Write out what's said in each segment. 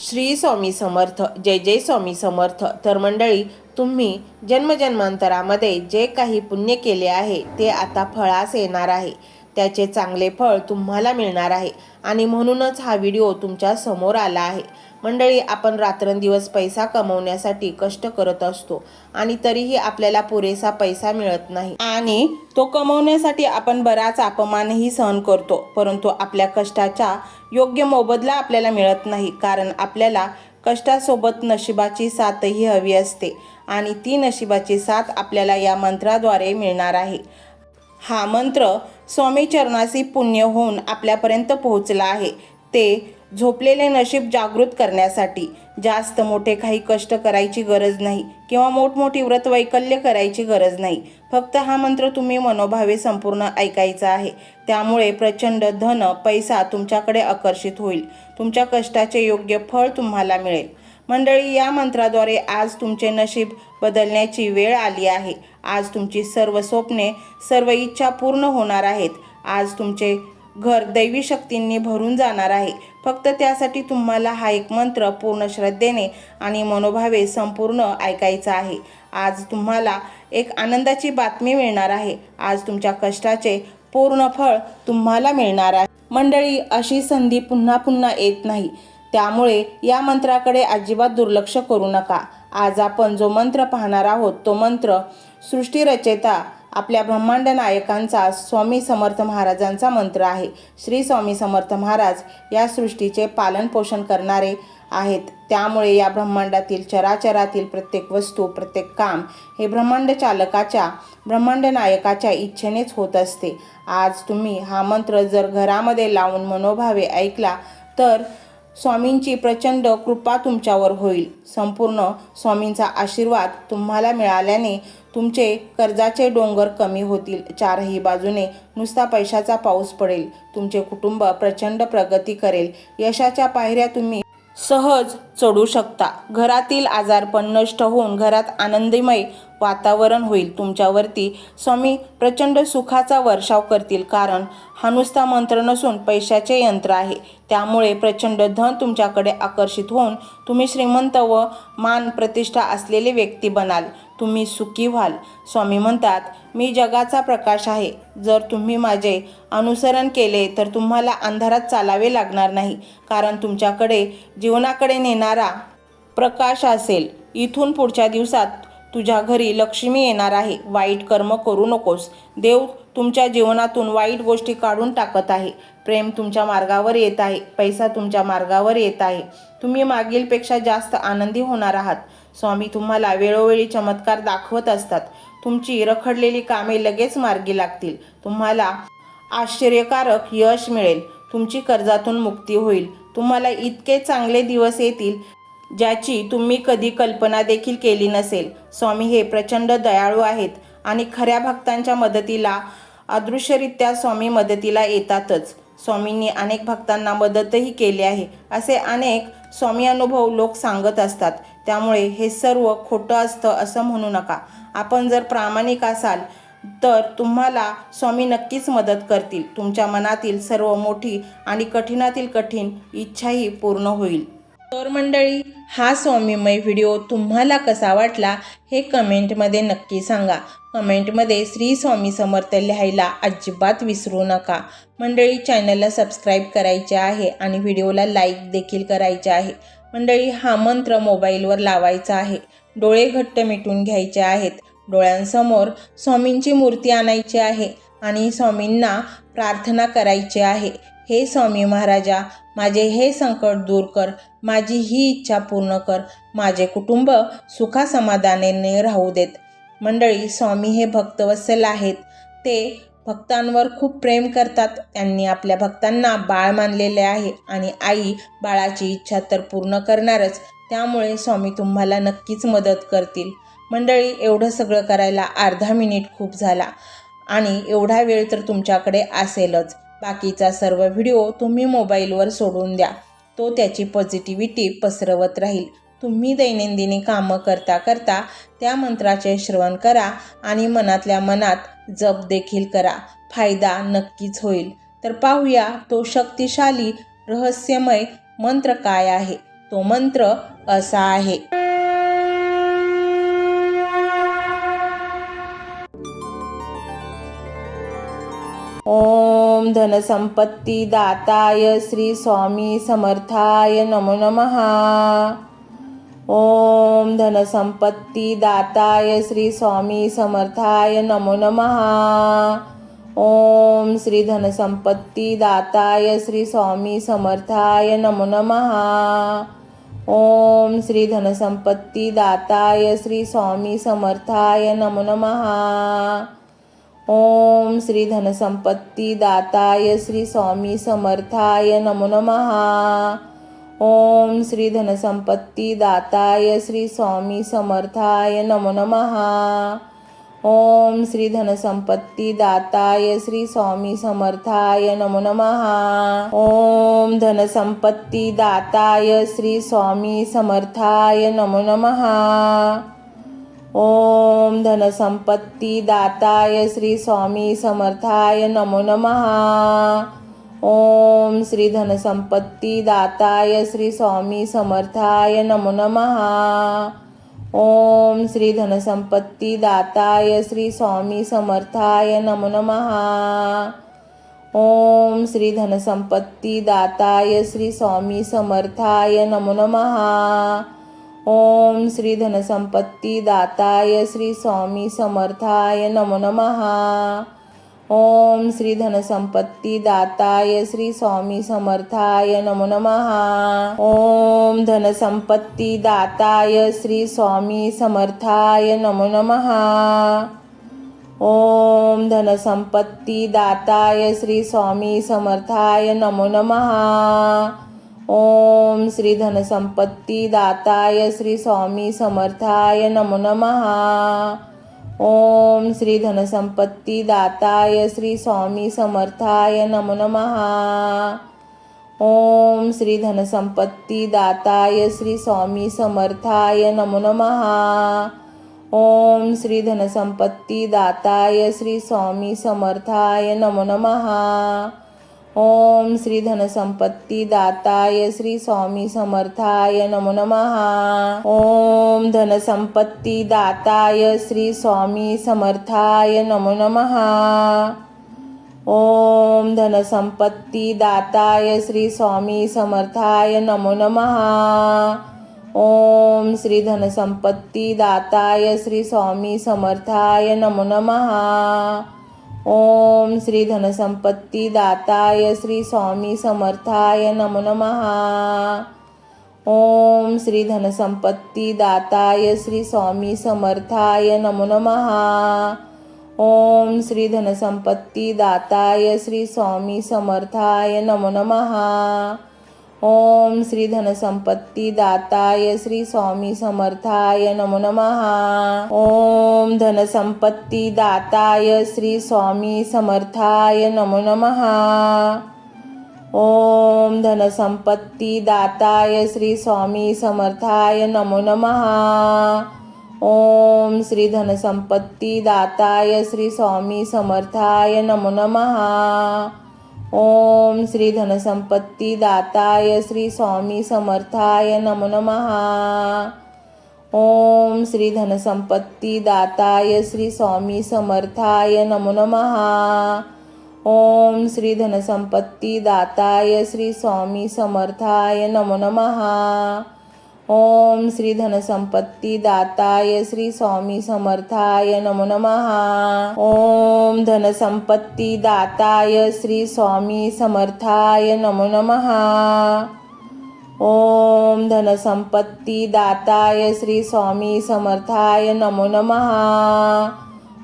श्री स्वामी समर्थ. जय जय स्वामी समर्थ. तर मंडळी, तुम्ही जन्मजन्मांतरामध्ये जे काही पुण्य केले आहे ते आता फळास येणार आहे. त्याचे चांगले फळ तुम्हाला मिळणार आहे आणि म्हणूनच हा व्हिडिओ तुमच्या समोर आला आहे. मंडळी, आपण रात्रंदिवस पैसा कमवण्यासाठी कष्ट करत असतो आणि तरीही आपल्याला पुरेसा पैसा मिळत नाही आणि तो कमवण्यासाठी आपण बराच अपमानही सहन करतो, परंतु आपल्या कष्टाचा योग्य मोबदला आपल्याला मिळत नाही. कारण आपल्याला कष्टासोबत नशिबाची साथही हवी असते आणि ती नशिबाची साथ आपल्याला या मंत्राद्वारे मिळणार आहे. हा मंत्र स्वामी चरणासी पुण्य होऊन आपल्यापर्यंत पोहोचला आहे. ते झोपलेले नशीब जागृत करण्यासाठी. जास्त मोठे काही कष्ट करायची गरज नाही किंवा मोठमोठी व्रत वैकल्य करायची गरज नाही. फक्त हा मंत्र तुम्ही मनोभावे संपूर्ण ऐकायचा आहे. त्यामुळे प्रचंड धन पैसा तुमच्याकडे आकर्षित होईल. तुमच्या कष्टाचे योग्य फळ तुम्हाला मिळेल. मंडळी, या मंत्राद्वारे आज तुमचे नशीब बदलण्याची वेळ आली आहे. आज तुमची सर्व स्वप्ने, सर्व इच्छा पूर्ण होणार आहेत. आज तुमचे घर दैवी शक्तींनी भरून जाणार आहे. फक्त त्यासाठी तुम्हाला हा एक मंत्र पूर्ण श्रद्धेने आणि मनोभावे संपूर्ण ऐकायचा आहे. आज तुम्हाला एक आनंदाची बातमी मिळणार आहे. आज तुमच्या कष्टाचे पूर्ण फळ तुम्हाला मिळणार आहे. मंडळी, अशी संधी पुन्हा पुन्हा येत नाही. त्यामुळे या मंत्राकडे अजिबात दुर्लक्ष करू नका. आज आपण जो मंत्र पाहणार आहोत तो मंत्र सृष्टीरचयिता आपल्या ब्रह्मांड नायकांचा स्वामी समर्थ महाराजांचा मंत्र आहे. श्री स्वामी समर्थ महाराज या सृष्टीचे पालन पोषण करणारे आहेत. त्यामुळे या ब्रह्मांडातील चराचरातील प्रत्येक वस्तू, प्रत्येक काम हे ब्रह्मांड चालकाच्या, ब्रह्मांड नायकाच्या इच्छेनेच होत असते. आज तुम्ही हा मंत्र जर घरामध्ये लावून मनोभावे ऐकला तर स्वामींची प्रचंड कृपा तुमच्यावर होईल. संपूर्ण स्वामींचा आशीर्वाद तुम्हाला मिळाल्याने तुमचे कर्जाचे डोंगर कमी होतील. चारही बाजूने नुसता पैशाचा पाऊस पडेल. तुमचे कुटुंब प्रचंड प्रगती करेल. यशाच्या पायऱ्या तुम्ही सहज चढू शकता. घरातील आजारपण नष्ट होऊन घरात आनंदमय वातावरण होईल. तुमच्यावरती स्वामी प्रचंड सुखाचा वर्षाव करतील. कारण हा नुसता मंत्र नसून पैशाचे यंत्र आहे. त्यामुळे प्रचंड धन तुमच्याकडे आकर्षित होऊन तुम्ही श्रीमंत व मान प्रतिष्ठा असलेले व्यक्ती बनाल. तुम्ही सुखी व्हाल. स्वामी म्हणतात, मी जगाचा प्रकाश आहे. जर तुम्ही माझे अनुसरण केले तर तुम्हाला अंधारात चालावे लागणार नाही. कारण तुमच्याकडे जीवनाकडे नेणारा प्रकाश असेल. इथून पुढच्या दिवसात तुझ्या घरी लक्ष्मी येणार आहे. वाईट कर्म करू नकोस. देव तुमच्या जीवनातून वाईट गोष्टी काढून टाकत आहे. प्रेम तुमच्या मार्गावर येत आहे. पैसा तुमच्या मार्गावर येत आहे. तुम्ही मागीलपेक्षा जास्त आनंदी होणार आहात. स्वामी तुम्हाला वेळोवेळी चमत्कार दाखवत असतात. तुमची रखडलेली कामे लगेच मार्गी लागतील. तुम्हाला आश्चर्यकारक यश मिळेल. तुमची कर्जातून मुक्ती होईल. तुम्हाला इतके चांगले दिवस येतील ज्याची तुम्ही कधी कल्पना देखील केली नसेल. स्वामी हे प्रचंड दयाळू आहेत आणि खऱ्या भक्तांच्या मदतीला अदृश्यरित्या स्वामी मदतीला येतातच. स्वामींनी अनेक भक्तांना मदतही केली आहे असे अनेक स्वामी अनुभव लोक सांगत असतात. त्यामुळे हे सर्व खोटं असतं असं म्हणू नका. आपण जर प्रामाणिक असाल तर तुम्हाला स्वामी नक्कीच मदत करतील. तुमच्या मनातील सर्व मोठी आणि कठीणातील कठीण इच्छाही पूर्ण होईल. तर मंडळी, हा स्वामीमय व्हिडिओ तुम्हाला कसा वाटला हे कमेंटमध्ये नक्की सांगा. कमेंटमध्ये श्री स्वामी समर्थ लिहायला अजिबात विसरू नका. मंडळी, चॅनलला सबस्क्राईब करायचे आहे आणि व्हिडिओला लाईक देखील करायचे आहे. मंडळी, हा मंत्र मोबाईलवर लावायचा आहे. डोळे घट्ट मिटून घ्यायचे आहेत. डोळ्यांसमोर स्वामींची मूर्ती आणायची आहे आणि स्वामींना प्रार्थना करायची आहे. हे स्वामी महाराजा, माझे हे संकट दूर कर. माझी ही इच्छा पूर्ण कर. माझे कुटुंब सुखासमाधानाने राहू देत. मंडळी, स्वामी हे भक्तवत्सल आहेत. ते भक्तांवर खूप प्रेम करतात. त्यांनी आपल्या भक्तांना बाळ मानलेले आहे आणि आई बाळाची इच्छा तर पूर्ण करणारच. त्यामुळे स्वामी तुम्हाला नक्कीच मदत करतील. मंडळी, एवढं सगळं करायला अर्धा मिनिट खूप झाला आणि एवढा वेळ तर तुमच्याकडे असेलच. बाकीचा सर्व व्हिडिओ तुम्ही मोबाईलवर सोडून द्या. तो त्याची पॉझिटिव्हिटी पसरवत राहील. तुम्ही दैनंदिनी कामं करता करता त्या मंत्राचे श्रवण करा आणि मनातल्या मनात जप देखील करा. फायदा नक्कीच होईल. तर पाहूया तो शक्तिशाली रहस्यमय मंत्र काय आहे. तो मंत्र असा आहे. ओम धनसंपत्ती दाताय श्री स्वामी समर्थाय नमो नमः. ओम धनसंपत्ती दाताय श्री स्वामी समर्थाय नमो नमः. ओम श्री धनसंपत्ती दाताय श्री स्वामी समर्थाय नमो नमः. ओम श्री धनसंपत्ती दाताय श्री स्वामी समर्थाय नमो नमः. ओम श्री धनसंपत्ती दाताय श्री स्वामी समर्थाय नमो नमः. ओम श्री धनसंपत्ती दाताय श्री स्वामी समर्थाय नमो नमः. ओम श्री धनसंपत्ती दाताय श्री स्वामी समर्थाय नमो नमः. ओम धनसंपत्ती दाताय श्री स्वामी समर्थाय नमो नमः. ओम धनसंपत्ती दाताय श्री स्वामी समर्थाय नमो नमः. ओम श्री धनसंपत्ती दाताय श्री स्वामी समर्थाय नमो नमः. ओम श्री धनसंपत्ती दाताय श्री स्वामी समर्थाय नमो नमः. ओम श्री धनसंपत्ती दाताय श्री स्वामी समर्थाय नमो नमः. ओम श्री धनसंपत्ती दाताय श्री स्वामी समर्थाय नमो नमः. ओम श्री धनसंपत्ती दाताय श्री स्वामी समर्थाय नमो नमः. ओम धनसंपत्ती दाताय श्री स्वामी समर्थाय नमो नमः. ओम धनसंपत्ती दाताय श्री स्वामी समर्थाय नमो नमः. ओम श्री धनसंपत्ती दाताय श्री स्वामी समर्थाय नमो नमः. ओम श्री धनसंपत्ती दाताय श्री स्वामी समर्थाय नमो नमः. ओम श्री धनसंपत्ती दाताय श्री स्वामी समर्थाय नमो नमः. ओम श्री धनसंपत्ती दाताय श्री स्वामी समर्थाय नमो नमः. ओम श्री धनसंपत्ती दाताय श्री स्वामी समर्थाय नमो नमः. ओम धनसंपत्ती दाताय श्री स्वामी समर्थाय नमो नमः. ओम धनसंपत्ती दाताय श्री स्वामी समर्थाय नमो नमः. ओम श्री धनसंपत्ती दाताय श्री स्वामी समर्थाय नमो नमः. ओम श्री धनसंपत्ती दाताय श्री स्वामी समर्थाय नमो नमः. ओम श्री धनसंपत्ती दाताय श्री स्वामी समर्थाय नमो नमः. ओम श्री धनसंपत्ती दाताय श्री स्वामी समर्थाय नमो नमः. ओम श्री धनसंपत्ती दाताय श्री स्वामी समर्थाय नमो नमः. ओम धनसंपत्ती दाताय श्री स्वामी समर्थाय नमो नमः. ओम धनसंपत्ती दाताय श्री स्वामी समर्थाय नमो नमः. ओम श्री धनसंपत्ती दाताय श्री स्वामी समर्थाय नमो नमः. ओम श्री धनसंपत्ती दाताय श्री स्वामी समर्थाय नमो नमः. ओम श्री धनसंपत्ती दाताय श्री स्वामी समर्थाय नमो नमः. ओम श्री धनसंपत्ती दाताय श्री स्वामी समर्थाय नमो नमः. ओम श्री धनसंपत्ती दाताय श्री स्वामी समर्थाय नमो नमः. ओम धनसंपत्ती दाताय श्री स्वामी समर्थाय नमो नमः. ओम धनसंपत्ती दाताय श्री स्वामी समर्थाय नमो नमः.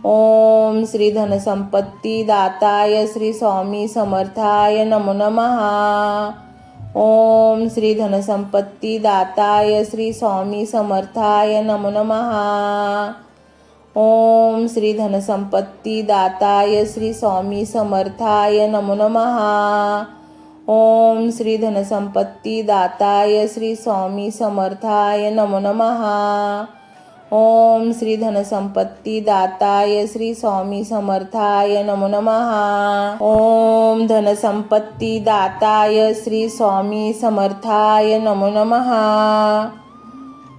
ओम श्री धनसंपत्ती दाताय श्री स्वामी समर्थाय नमो नमः. ओम श्री धनसंपत्ती दाताय श्री स्वामी समर्थाय नमो नमः. ओम श्री धनसंपत्ती दाताय श्री स्वामी समर्थाय नमो नमः. ओम श्री धनसंपत्ती दाताय श्री स्वामी समर्थाय नमो नमः. ओम श्री धनसंपत्तीदाताय श्री स्वामी समर्थाय नमो नमः। ओम धनसंपत्तीदाताय श्री स्वामी समर्थाय नमो नमः।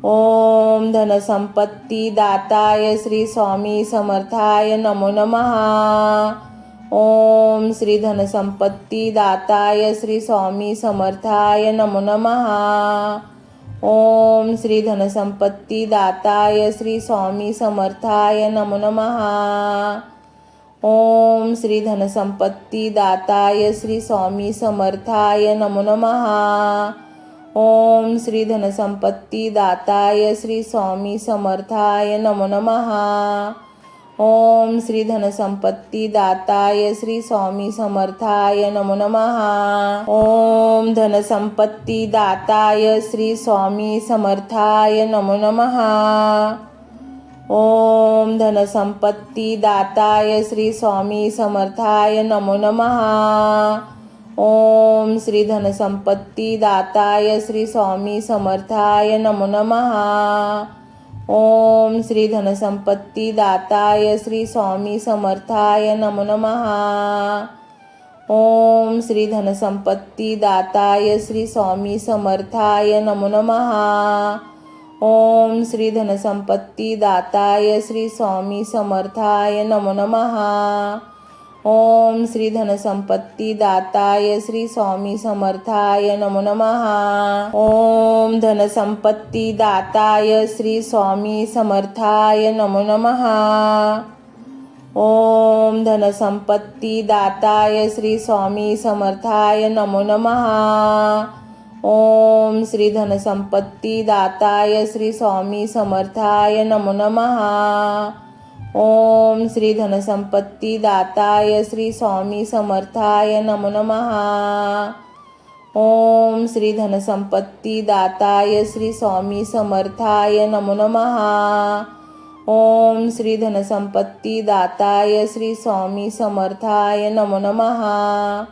ओम धनसंपत्तीदाताय श्री स्वामी समर्थाय नमो नमः। ओम श्री धनसंपत्तीदाताय श्री स्वामी समर्थाय नमो नमः। ओम श्री धनसंपत्तीदाताय श्री स्वामी समर्थाय नमो नमः। ओम श्री धनसंपत्तीदाताय श्री स्वामी समर्थाय नमो नमः। ओम श्री धनसंपत्तीदाताय श्री स्वामी समर्थाय नमो नमः। ओम श्री धनसंपत्तीदाताय श्री स्वामी समर्थाय नमो नमः। ओम धनसंपत्तीदाताय श्री स्वामी समर्थाय नमो नमः। ओम धनसंपत्तीदाताय श्री स्वामी समर्थाय नमो नमः। ओम श्री धनसंपत्तीदाताय श्री स्वामी समर्थाय नमो नमः। ओम श्री धनसंपत्तीदाताय श्री स्वामी समर्थाय नमो नमः। ओम श्री धनसंपत्तीदाताय श्री स्वामी समर्थाय नमो नमः। ओम श्री धनसंपत्तीदाताय श्री स्वामी समर्थाय नमो नमः। ओम श्री धनसंपत्तीदाताय श्री स्वामी समर्थाय नमो नमः। ओम धनसंपत्तीदाताय श्री स्वामी समर्थाय नमो नमः। ओम धनसंपत्तीदाताय श्री स्वामी समर्थाय नमो नमः। ओम श्री धनसंपत्तीदाताय श्री स्वामी समर्थाय नमो नमः। ओम श्री धनसंपत्तीदाताय श्री स्वामी समर्थाय नमो नमः। ओम श्री धनसंपत्तीदाताय श्री स्वामी समर्थाय नमो नमः। ओम श्री धनसंपत्तीदाताय श्री स्वामी समर्थाय नमो नमः।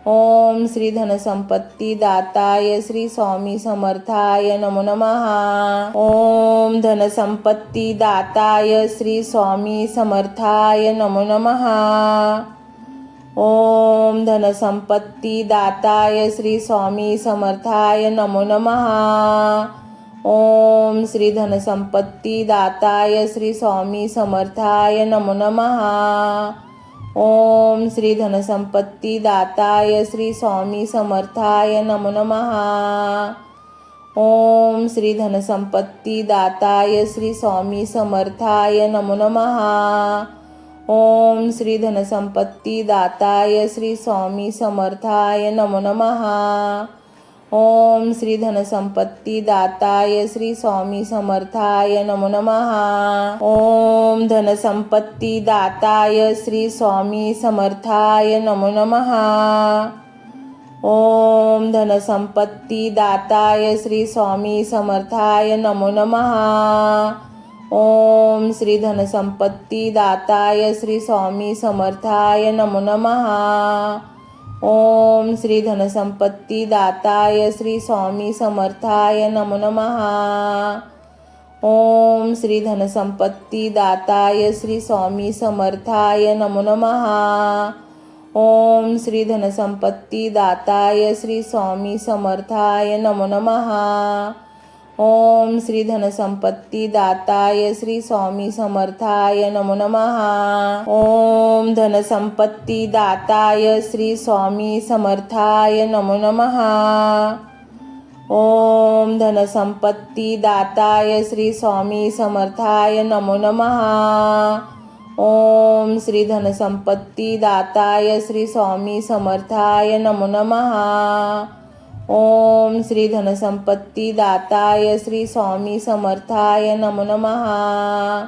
ओम श्री धनसंपत्तीदाताय श्री स्वामी समर्थाय नमो नमः। ओम धनसंपत्तीदाताय श्री स्वामी समर्थाय नमो नमः। ओम धनसंपत्तीदाताय श्री स्वामी समर्थाय नमो नमः। ओम श्री धनसंपत्तीदाताय श्री स्वामी समर्थाय नमो नमः। ओम श्री धनसंपत्तीदाताय श्री स्वामी समर्थाय नमो नमः। ओम श्री धनसंपत्तीदाताय श्री स्वामी समर्थाय नमो नमः। ओम श्री धनसंपत्तीदाताय श्री स्वामी समर्थाय नमो नमः। ओम श्री धनसंपत्तीदाताय श्री स्वामी समर्थाय नमो नमः। ओम धनसंपत्तीदाताय श्री स्वामी समर्थाय नमो नमः। ओम धनसंपत्तीदाताय श्री स्वामी समर्थाय नमो नमः। ओम श्री धनसंपत्तीदाताय श्री स्वामी समर्थाय नमो नमः। ओम श्री धनसंपत्तीदाताय श्री स्वामी समर्थाय नमो नमः। ओम श्री धनसंपत्तीदाताय श्री स्वामी समर्थाय नमो नमः। ओम श्री धनसंपत्तीदाताय श्री स्वामी समर्थाय नमो नमः। ओम श्री धनसंपत्तीदाताय श्री स्वामी समर्थाय नमो नमः। ओम धनसंपत्तीदाताय श्री स्वामी समर्थाय नमो नमः। ओम धनसंपत्तीदाताय श्री स्वामी समर्थाय नमो नमः। ओम श्री धनसंपत्तीदाताय श्री स्वामी समर्थाय नमो नमः। ओम श्री धनसंपत्तीदाताय श्री स्वामी समर्थाय नमो नमः।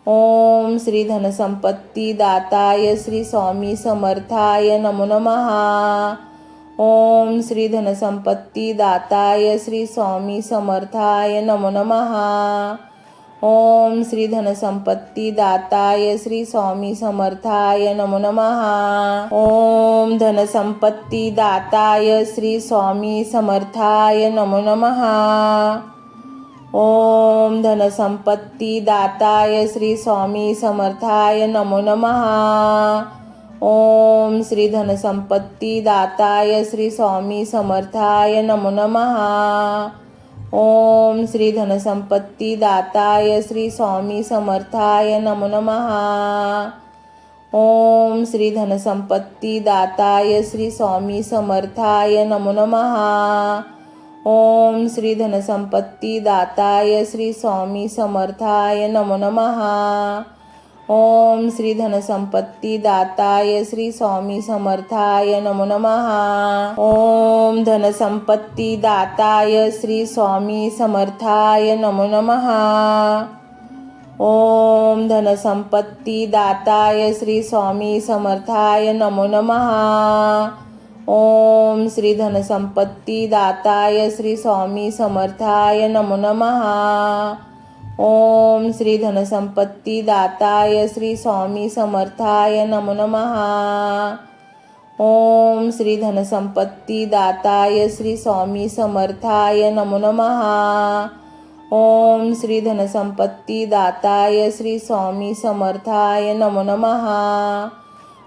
ओम श्री धनसंपत्तीदाताय श्री स्वामी समर्थाय नमो नमः। ओम श्री धनसंपत्तीदाताय श्री स्वामी समर्थाय नमो नमः। ओम श्री धनसंपत्तीदाताय श्री स्वामी समर्थाय नमो नमः। ओम धनसंपत्तीदाताय श्री स्वामी समर्थाय नमो नमः। ओम धनसंपत्तीदाताय श्री स्वामी समर्थाय नमो नमः। ओम श्री धनसंपत्तीदाताय श्री स्वामी समर्थाय नमो नमः। ओम श्री धनसंपत्तीदाताय श्री स्वामी समर्थाय नमो नमः। ओम श्री धनसंपत्तीदाताय श्री स्वामी समर्थाय नमो नमः। ओम श्री धनसंपत्तीदाताय श्री स्वामी समर्थाय नमो नमः। ओम श्री धनसंपत्तीदाताय श्री स्वामी समर्थाय नमो नमः। ओम धनसंपत्तीदाताय श्री स्वामी समर्थाय नमो नमः। ओम धनसंपत्तीदाताय श्री स्वामी समर्थाय नमो नमः। ओम श्री धनसंपत्तीदाताय श्री स्वामी समर्थाय नमो नमः। ओम श्री धनसंपत्तीदाताय श्री स्वामी समर्थाय नमो नमः। ओम श्री धनसंपत्तीदाताय श्री स्वामी समर्थाय नमो नमः। ओम श्री धनसंपत्तीदाताय श्री स्वामी समर्थाय नमो नमः।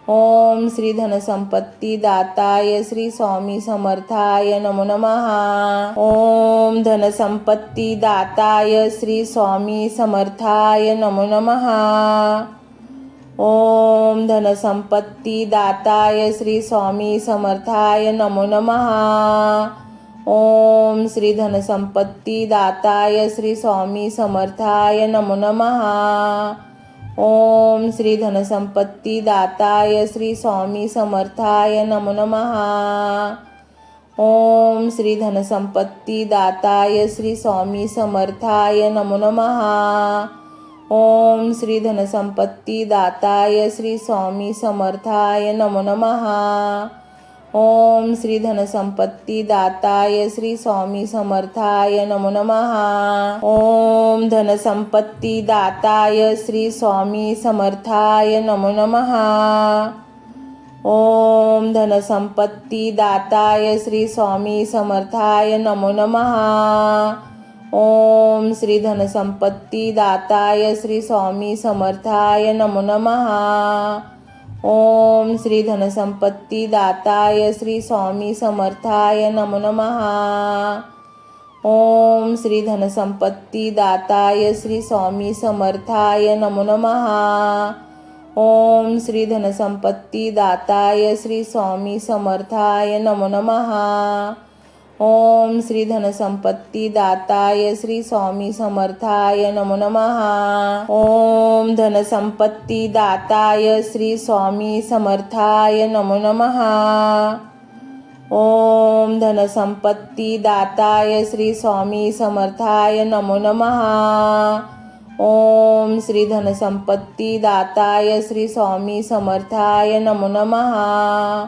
ओम श्री धनसंपत्तीदाताय श्री स्वामी समर्थाय नमो नमः। ओम धनसंपत्तीदाताय श्री स्वामी समर्थाय नमो नमः। ओम धनसंपत्तीदाताय श्री स्वामी समर्थाय नमो नमः। ओम श्री धनसंपत्तीदाताय श्री स्वामी समर्थाय नमो नमः। ओम श्री धनसंपत्तीदाताय श्री स्वामी समर्थाय नमो नमः। ओम श्री धनसंपत्तीदाताय श्री स्वामी समर्थाय नमो नमः। ओम श्री धनसंपत्तीदाताय श्री स्वामी समर्थाय नमो नमः। ओम श्री धनसंपत्तीदाताय श्री स्वामी समर्थाय नमो नमः। ओम धनसंपत्तीदाताय श्री स्वामी समर्थाय नमो नमः। ओम धनसंपत्तीदाताय श्री स्वामी समर्थाय नमो नमः। ओम श्री धनसंपत्तीदाताय श्री स्वामी समर्थाय नमो नमः। ओम श्री धनसंपत्तीदाताय श्री स्वामी समर्थाय नमो नमः। ओम श्री धनसंपत्तीदाताय श्री स्वामी समर्थाय नमो नमः। ओम श्री धनसंपत्तीदाताय श्री स्वामी समर्थाय नमो नमः। ओम श्री धनसंपत्तीदाताय श्री स्वामी समर्थाय नमो नमः। ओम धनसंपत्तीदाताय श्री स्वामी समर्थाय नमो नमः। ओम धनसंपत्तीदाताय श्री स्वामी समर्थाय नमो नमः। ओम श्री धनसंपत्तीदाताय श्री स्वामी समर्थाय नमो नमः।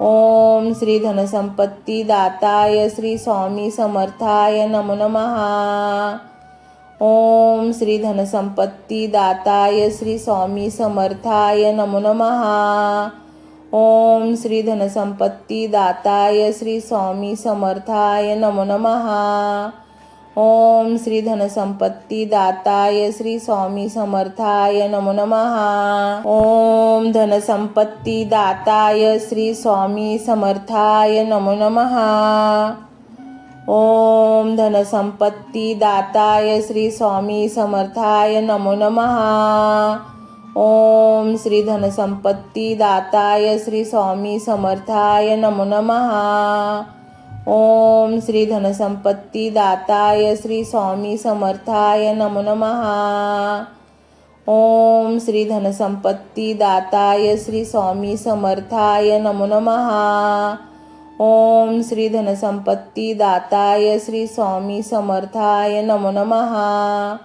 ओम श्री धनसंपत्तीदाताय श्री स्वामी समर्थाय नमो नमः। ओम श्री धनसंपत्तीदाताय श्री स्वामी समर्थाय नमो नमः। ओम श्री धनसंपत्तीदाताय श्री स्वामी समर्थाय नमो नमः। ओम श्री धनसंपत्तीदाताय श्री स्वामी समर्थाय नमो नमः। ओम धनसंपत्तीदाताय श्री स्वामी समर्थाय नमो नमः। ओम धनसंपत्तीदाताय श्री स्वामी समर्थाय नमो नमः। ओम श्री धनसंपत्तीदाताय श्री स्वामी समर्थाय नमो नमः। ओम श्री धनसंपत्तीदाताय श्री स्वामी समर्थाय नमो नमः। ओम श्री धनसंपत्तीदाताय श्री स्वामी समर्थाय नमो नमः। ओम श्री धनसंपत्तीदाताय श्री स्वामी समर्थाय नमो नमः।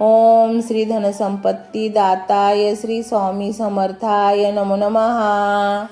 ओम श्री धनसंपत्तीदाताय श्री स्वामी समर्थाय नमो नमः।